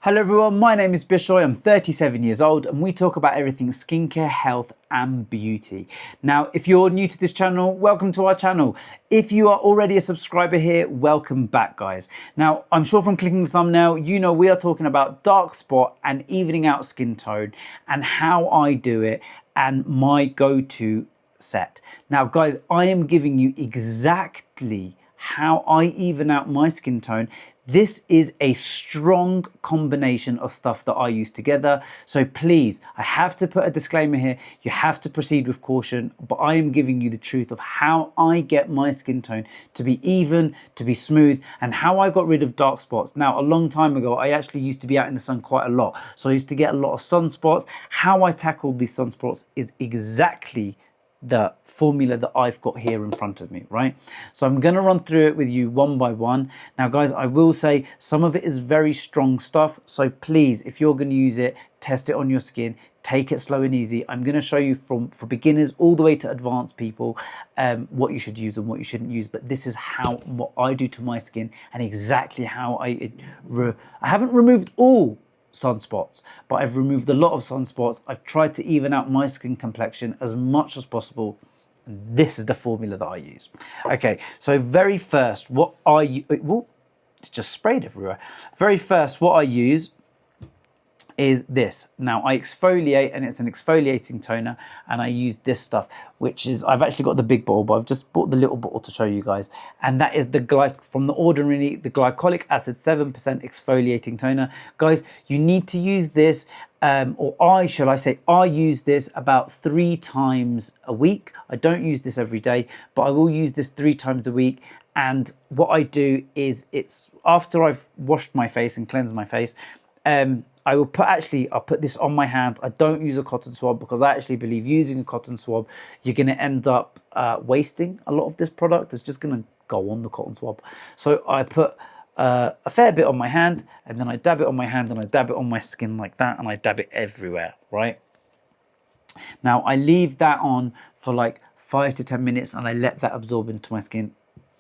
Hello everyone, my name is Bishoy, I'm 37 years old and we talk about everything skincare, health and beauty. Now, if you're new to this channel, welcome to our channel. If you are already a subscriber here, welcome back guys. Now, I'm sure from clicking the thumbnail, you know we are talking about dark spot and evening out skin tone and how I do it and my go-to set. Now guys, I am giving you exactly how I even out my skin tone. This is a strong combination of stuff that I use together. So please, I have to put a disclaimer here. You have to proceed with caution, but I am giving you the truth of how I get my skin tone to be even, to be smooth, and how I got rid of dark spots. Now, a long time ago, I actually used to be out in the sun quite a lot. So I used to get a lot of sunspots. How I tackled these sunspots is exactly the formula that I've got here in front of me, right? So I'm going to run through it with you one by one. Now guys, I will say some of it is very strong stuff, so please, if you're going to use it, test it on your skin, take it slow and easy. I'm going to show you for beginners all the way to advanced people what you should use and what you shouldn't use, but this is what I do to my skin and exactly how I haven't removed all sunspots, but I've removed a lot of sunspots. I've tried to even out my skin complexion as much as possible. And this is the formula that I use. Okay, so very first, what I it just sprayed everywhere. Very first, what I use is this. Now I exfoliate, and it's an exfoliating toner, and I use this stuff, which is, I've actually got the big bottle, but I've just bought the little bottle to show you guys, and that is from the Ordinary, the Glycolic Acid 7% exfoliating toner. Guys, you need to use this, I use this about 3 times a week. I don't use this every day, but I will use this 3 times a week. And what I do is, it's after I've washed my face and cleansed my face, I'll put this on my hand. I don't use a cotton swab because I actually believe using a cotton swab, you're going to end up wasting a lot of this product. It's just going to go on the cotton swab. So I put a fair bit on my hand, and then I dab it on my hand and I dab it on my skin like that, and I dab it everywhere, right? Now I leave that on for like 5 to 10 minutes and I let that absorb into my skin.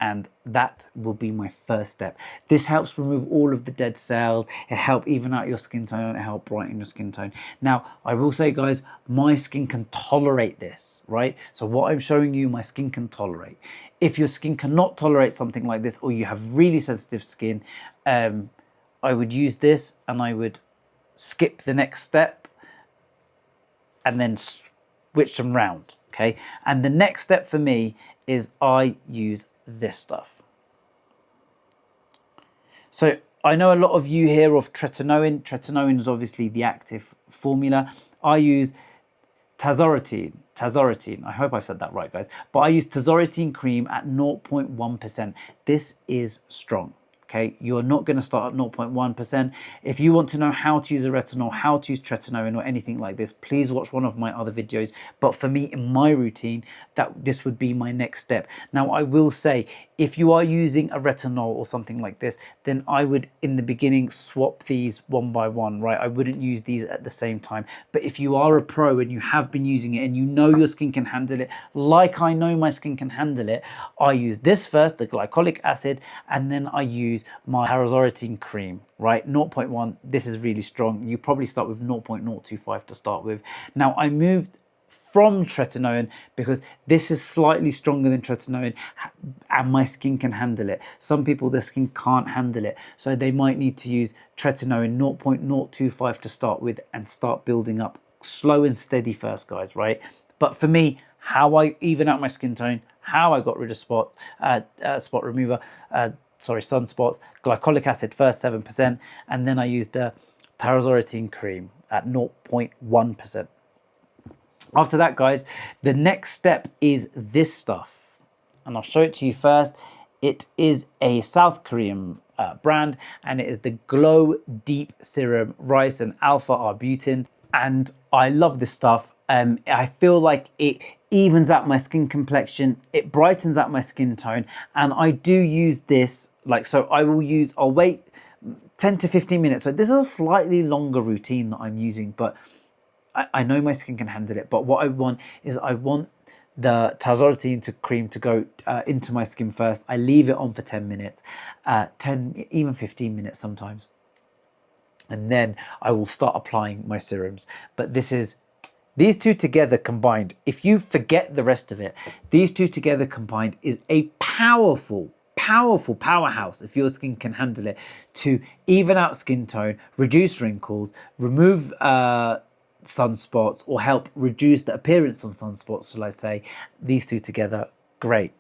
And that will be my first step. This helps remove all of the dead cells. It helps even out your skin tone. It helps brighten your skin tone. Now, I will say, guys, my skin can tolerate this, right? So what I'm showing you, my skin can tolerate. If your skin cannot tolerate something like this, or you have really sensitive skin, I would use this and I would skip the next step and then switch them round, okay? And the next step for me is I use this stuff. So I know a lot of you hear of retinoid. Retinoid is obviously the active formula. I use Tazarotene. I hope I've said that right, guys. But I use Tazarotene cream at 0.1%. This is strong. Okay, you're not going to start at 0.1%. If you want to know how to use a retinol, how to use tretinoin or anything like this, please watch one of my other videos. But for me, in my routine, this would be my next step. Now, I will say, if you are using a retinol or something like this, then I would, in the beginning, swap these one by one, right? I wouldn't use these at the same time. But if you are a pro and you have been using it and you know your skin can handle it, like I know my skin can handle it, I use this first, the glycolic acid, and then I use my Tazarotene cream, right? 0.1, this is really strong. You probably start with 0.025 to start with. Now, I moved from tretinoin because this is slightly stronger than tretinoin and my skin can handle it. Some people, their skin can't handle it, so they might need to use tretinoin 0.025 to start with and start building up slow and steady first, guys, right? But for me, how I even out my skin tone, how I got rid of spot remover, sunspots, glycolic acid first 7%, and then I use the Tazarotene cream at 0.1%. After that, guys, the next step is this stuff, and I'll show it to you first. It is a South Korean brand, and it is the Glow Deep Serum Rice and Alpha Arbutin, and I love this stuff. I feel like it evens out my skin complexion, it brightens out my skin tone, and I do use this, I'll wait 10 to 15 minutes. So this is a slightly longer routine that I'm using, but I know my skin can handle it. But what I want is I want the Tazarotene cream to go into my skin first. I leave it on for 10 minutes, 10, even 15 minutes sometimes. and then I will start applying my serums. But these two together combined, if you forget the rest of it, these two together combined is a powerful powerhouse, if your skin can handle it, to even out skin tone, reduce wrinkles, remove sunspots, or help reduce the appearance of sunspots, shall I say. These two together, great.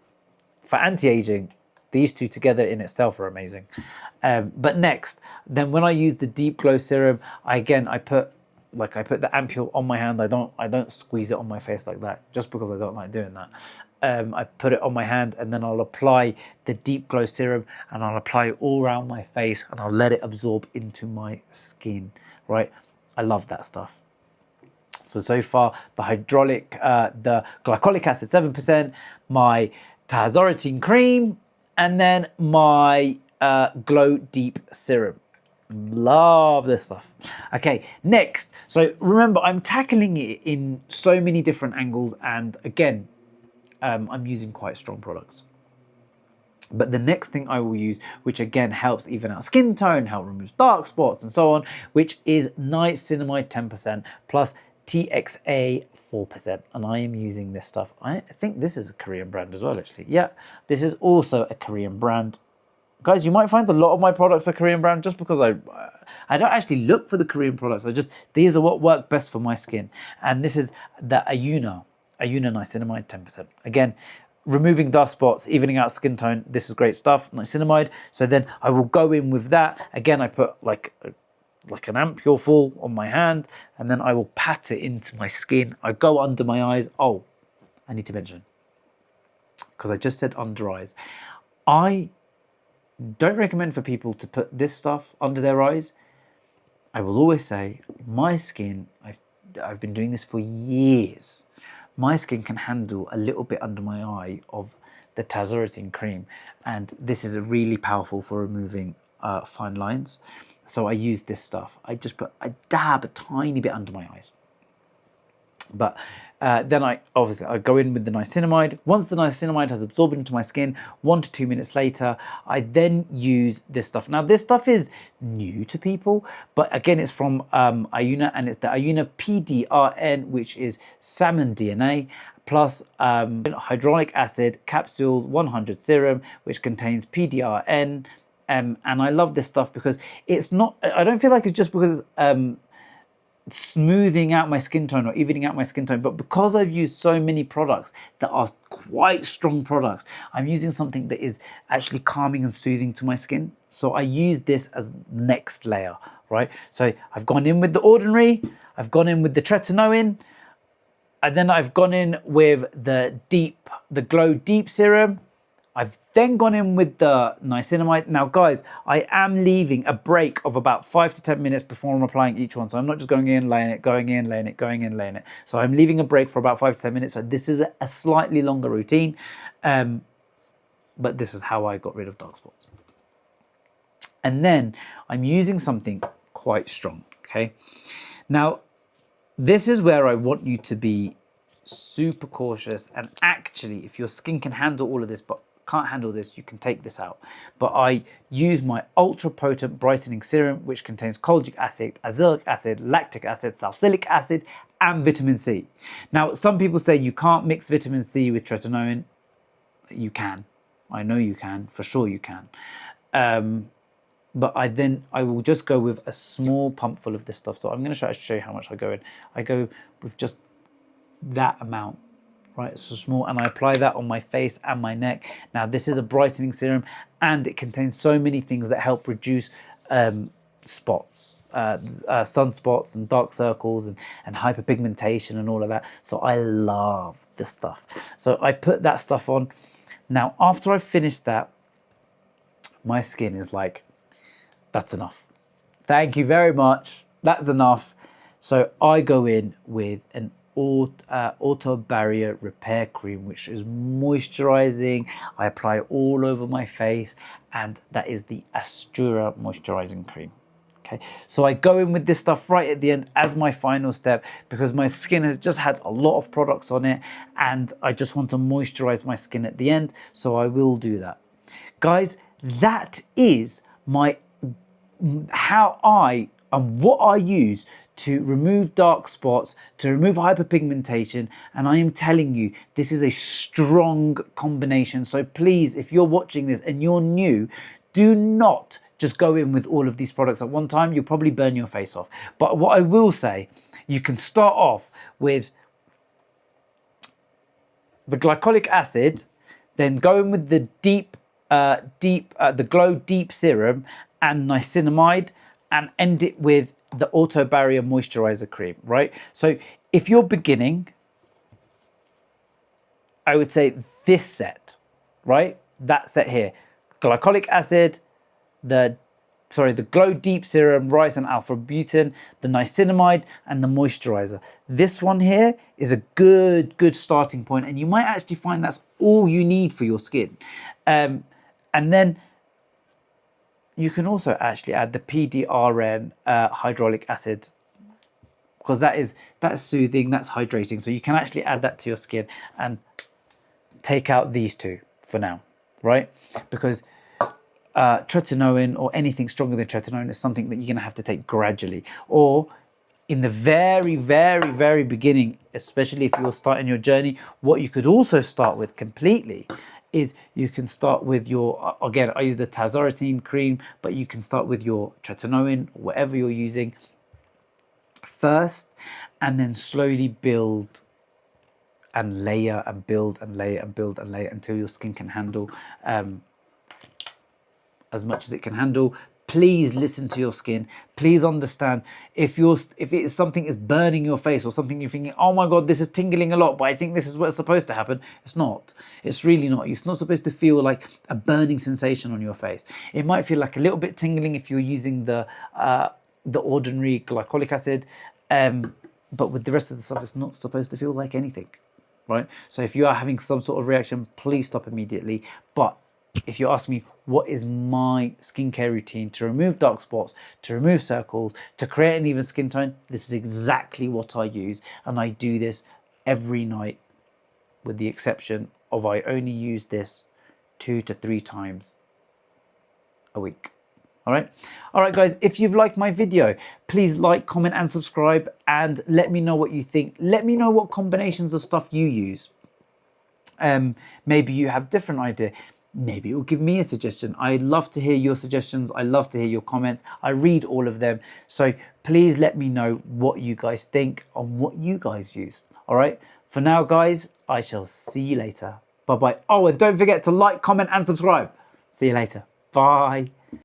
For anti-aging, these two together in itself are amazing. But next, then when I use the Deep Glow Serum, I put the ampule on my hand. I don't squeeze it on my face like that, just because I don't like doing that. I put it on my hand, and then I'll apply the Deep Glow Serum, and I'll apply it all around my face, and I'll let it absorb into my skin, right? I love that stuff. So far, the the glycolic acid 7%, my Tazarotene cream, and then my Glow Deep Serum. Love this stuff. Okay, next. So remember, I'm tackling it in so many different angles, and again, I'm using quite strong products. But the next thing I will use, which again helps even out skin tone, help remove dark spots and so on, which is niacinamide 10% plus TXA 4%. And I am using this stuff. I think this is a Korean brand as well, actually. Yeah, this is also a Korean brand. Guys, you might find a lot of my products are Korean brand just because I don't actually look for the Korean products. These are what work best for my skin. And this is the Anua Niacinamide 10%. Again, removing dark spots, evening out skin tone. This is great stuff, niacinamide. So then I will go in with that. Again, I put like an ampule full on my hand, and then I will pat it into my skin. I go under my eyes. Oh, I need to mention, because I just said under eyes. I don't recommend for people to put this stuff under their eyes. I will always say my skin, I've been doing this for years. My skin can handle a little bit under my eye of the Tazarotene cream, and this is really powerful for removing fine lines. So I use this stuff. I dab a tiny bit under my eyes. But then I go in with the niacinamide. Once the niacinamide has absorbed into my skin, 1 to 2 minutes later, I then use this stuff. Now, this stuff is new to people, but again, it's from Anua, and it's the Anua PDRN, which is salmon DNA, plus hyaluronic acid capsules 100 serum, which contains PDRN. And I love this stuff because it's not, I don't feel like it's just because it's smoothing out my skin tone or evening out my skin tone, but because I've used so many products that are quite strong products, I'm using something that is actually calming and soothing to my skin. So I use this as next layer, right? So I've gone in with the Ordinary, I've gone in with the retinoid, and then I've gone in with the Glow Deep Serum. I've then gone in with the niacinamide. Now, guys, I am leaving a break of about 5 to 10 minutes before I'm applying each one. So I'm not just going in, laying it, going in, laying it, going in, laying it. So I'm leaving a break for about 5 to 10 minutes. So this is a slightly longer routine, but this is how I got rid of dark spots. And then I'm using something quite strong, okay? Now, this is where I want you to be super cautious. And actually, if your skin can handle all of this, but can't handle this, you can take this out. But I use my ultra potent brightening serum, which contains kojic acid, azelaic acid, lactic acid, salicylic acid, and vitamin C. Now, some people say you can't mix vitamin C with retinoid. You can. I know you can. For sure you can. But I will just go with a small pump full of this stuff. So I'm going to show you how much I go in. I go with just that amount. Right, it's so small, and I apply that on my face and my neck. Now, this is a brightening serum, and it contains so many things that help reduce spots, sunspots and dark circles and hyperpigmentation and all of that. So I love this stuff. So I put that stuff on. Now, after I've finished that, my skin is like, that's enough. Thank you very much. That's enough. So I go in with an auto barrier repair cream, which is moisturizing. I apply it all over my face, and that is the Astura moisturizing cream. Okay, so I go in with this stuff right at the end as my final step, because my skin has just had a lot of products on it, and I just want to moisturize my skin at the end, so I will do that. Guys, that is how I and what I use to remove dark spots, to remove hyperpigmentation, and I am telling you, this is a strong combination. So please, if you're watching this and you're new, do not just go in with all of these products at one time. You'll probably burn your face off. But what I will say, you can start off with the glycolic acid, then go in with the the Glow Deep Serum and Niacinamide, and end it with the Auto Barrier Moisturizer Cream, right? So if you're beginning, I would say this set, right? That set here, glycolic acid, the Glow Deep Serum, Rice and Alpha Arbutin, the Niacinamide, and the moisturizer. This one here is a good starting point, and you might actually find that's all you need for your skin. And then you can also actually add the PDRN hyaluronic acid, because that's soothing, that's hydrating. So you can actually add that to your skin and take out these two for now, right? Because tretinoin or anything stronger than tretinoin is something that you're going to have to take gradually, or in the very beginning, especially if you're starting your journey. What you could also start with completely is you can start with your, again, I use the Tazarotene cream, but you can start with your tretinoin, whatever you're using first, and then slowly build and layer and build and layer and build and layer until your skin can handle as much as it can handle. Please listen to your skin. Please understand if it's something is burning your face, or something you're thinking, oh my God, this is tingling a lot, but I think this is what's supposed to happen. It's not. It's really not. It's not supposed to feel like a burning sensation on your face. It might feel like a little bit tingling if you're using the Ordinary Glycolic Acid, but with the rest of the stuff, it's not supposed to feel like anything, right? So if you are having some sort of reaction, please stop immediately. But if you ask me, what is my skincare routine to remove dark spots, to remove circles, to create an even skin tone, this is exactly what I use. And I do this every night, with the exception of I only use this 2 to 3 times a week. All right, guys, if you've liked my video, please like, comment, and subscribe, and let me know what you think. Let me know what combinations of stuff you use. Maybe you have different idea. Maybe it will give me a suggestion. I'd love to hear your suggestions. I love to hear your comments. I read all of them. So please let me know what you guys think and what you guys use. All right. For now, guys, I shall see you later. Bye-bye. Oh, and don't forget to like, comment, and subscribe. See you later. Bye.